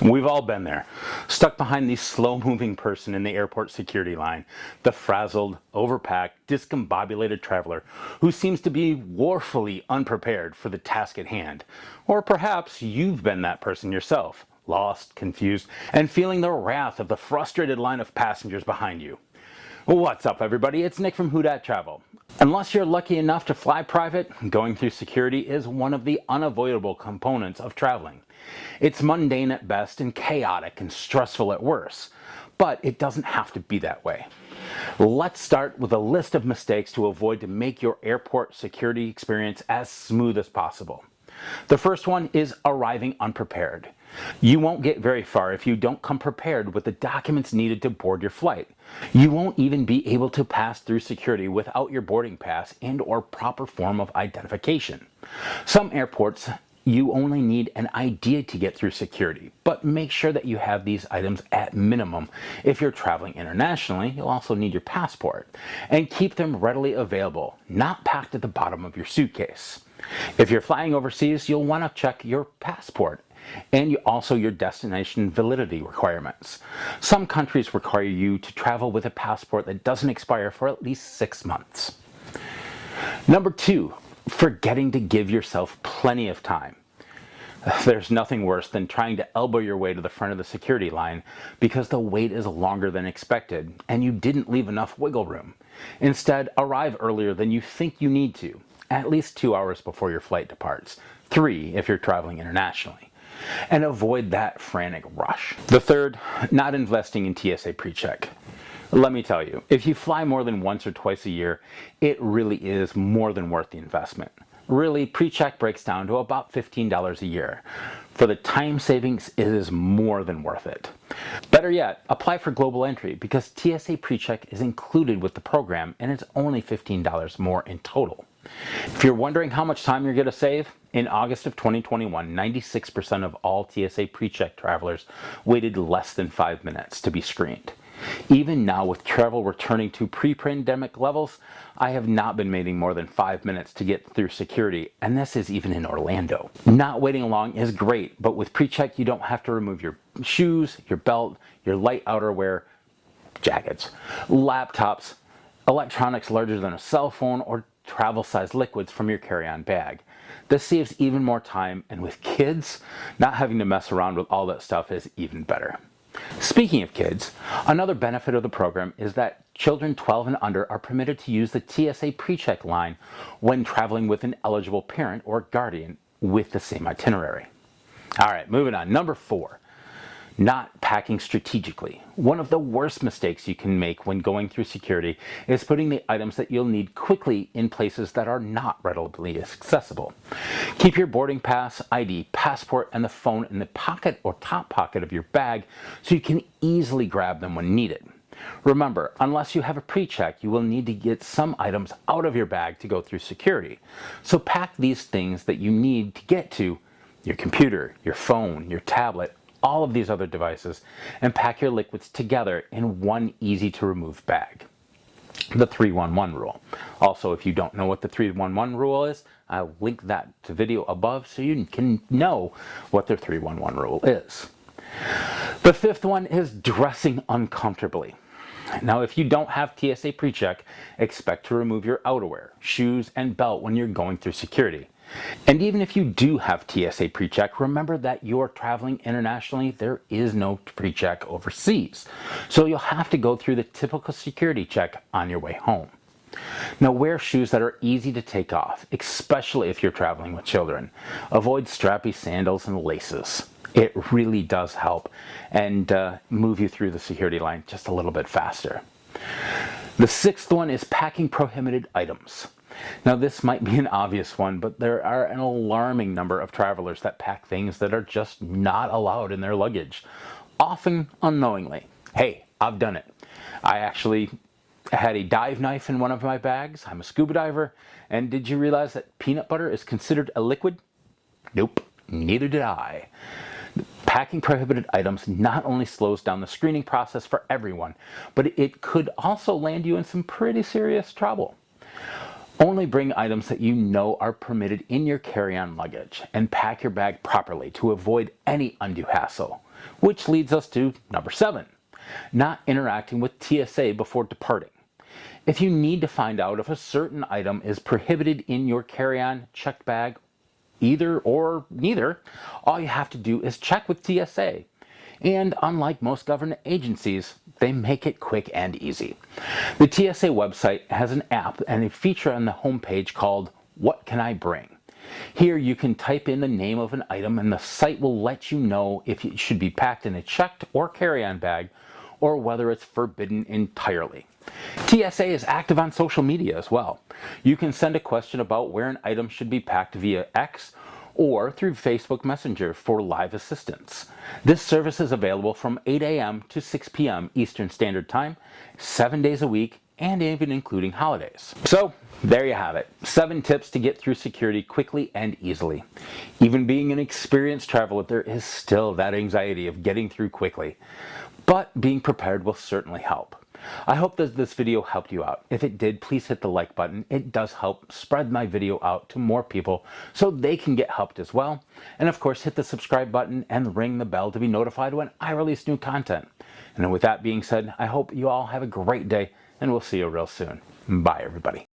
We've all been there, stuck behind the slow-moving person in the airport security line, the frazzled, overpacked, discombobulated traveler who seems to be woefully unprepared for the task at hand. Or perhaps you've been that person yourself, lost, confused, and feeling the wrath of the frustrated line of passengers behind you. What's up, everybody? It's Nick from Who Dat Travel. Unless you're lucky enough to fly private, going through security is one of the unavoidable components of traveling. It's mundane at best and chaotic and stressful at worst, but it doesn't have to be that way. Let's start with a list of mistakes to avoid to make your airport security experience as smooth as possible. The first one is arriving unprepared. You won't get very far if you don't come prepared with the documents needed to board your flight. You won't even be able to pass through security without your boarding pass and/or proper form of identification. Some airports, you only need an ID to get through security, but make sure that you have these items at minimum. If you're traveling internationally, you'll also need your passport, and keep them readily available, not packed at the bottom of your suitcase. If you're flying overseas, you'll want to check your passport and also your destination validity requirements. Some countries require you to travel with a passport that doesn't expire for at least 6 months. Number 2, forgetting to give yourself plenty of time. There's nothing worse than trying to elbow your way to the front of the security line because the wait is longer than expected and you didn't leave enough wiggle room. Instead, arrive earlier than you think you need to, at least 2 hours before your flight departs, 3 if you're traveling internationally, and avoid that frantic rush. The third, not investing in TSA PreCheck. Let me tell you, if you fly more than once or twice a year, it really is more than worth the investment. Really, PreCheck breaks down to about $15 a year. For the time savings, it is more than worth it. Better yet, apply for global entry because TSA PreCheck is included with the program and it's only $15 more in total. If you're wondering how much time you're going to save, in August of 2021, 96% of all TSA PreCheck travelers waited less than 5 minutes to be screened. Even now, with travel returning to pre-pandemic levels, I have not been waiting more than 5 minutes to get through security, and this is even in Orlando. Not waiting long is great, but with PreCheck, you don't have to remove your shoes, your belt, your light outerwear, jackets, laptops, electronics larger than a cell phone, or travel-sized liquids from your carry-on bag. This saves even more time, and with kids, not having to mess around with all that stuff is even better. Speaking of kids, another benefit of the program is that children 12 and under are permitted to use the TSA PreCheck line when traveling with an eligible parent or guardian with the same itinerary. All right, moving on. Number 4. Not packing strategically. One of the worst mistakes you can make when going through security is putting the items that you'll need quickly in places that are not readily accessible. Keep your boarding pass, ID, passport, and the phone in the pocket or top pocket of your bag so you can easily grab them when needed. Remember, unless you have a PreCheck, you will need to get some items out of your bag to go through security. So pack these things that you need to get to your computer, your phone, your tablet, all of these other devices, and pack your liquids together in one easy-to-remove bag. The 3-1-1 rule. Also, if you don't know what the 3-1-1 rule is, I'll link that to video above so you can know what the 3-1-1 rule is. The 5th one is dressing uncomfortably. Now, if you don't have TSA PreCheck, expect to remove your outerwear, shoes, and belt when you're going through security. And even if you do have TSA PreCheck, remember that you're traveling internationally, there is no PreCheck overseas. So you'll have to go through the typical security check on your way home. Now, wear shoes that are easy to take off, especially if you're traveling with children. Avoid strappy sandals and laces. It really does help and move you through the security line just a little bit faster. The 6th one is packing prohibited items. Now, this might be an obvious one, but there are an alarming number of travelers that pack things that are just not allowed in their luggage, often unknowingly. Hey, I've done it. I actually had a dive knife in one of my bags. I'm a scuba diver. And did you realize that peanut butter is considered a liquid? Nope, neither did I. Packing prohibited items not only slows down the screening process for everyone, but it could also land you in some pretty serious trouble. Only bring items that you know are permitted in your carry-on luggage and pack your bag properly to avoid any undue hassle. which leads us to number 7, not interacting with TSA before departing. If you need to find out if a certain item is prohibited in your carry-on, checked bag, either or neither, all you have to do is check with TSA. And unlike most government agencies, they make it quick and easy. The TSA website has an app and a feature on the homepage called "What Can I Bring?" Here you can type in the name of an item and the site will let you know if it should be packed in a checked or carry-on bag or whether it's forbidden entirely. TSA is active on social media as well. You can send a question about where an item should be packed via X or through Facebook Messenger for live assistance. This service is available from 8 a.m. to 6 p.m. Eastern Standard Time, 7 days a week, and even including holidays. So, there you have it. 7 tips to get through security quickly and easily. Even being an experienced traveler, there is still that anxiety of getting through quickly. But being prepared will certainly help. I hope that this video helped you out. If it did, please hit the like button. It does help spread my video out to more people so they can get helped as well. And of course, hit the subscribe button and ring the bell to be notified when I release new content. And with that being said, I hope you all have a great day and we'll see you real soon. Bye, everybody.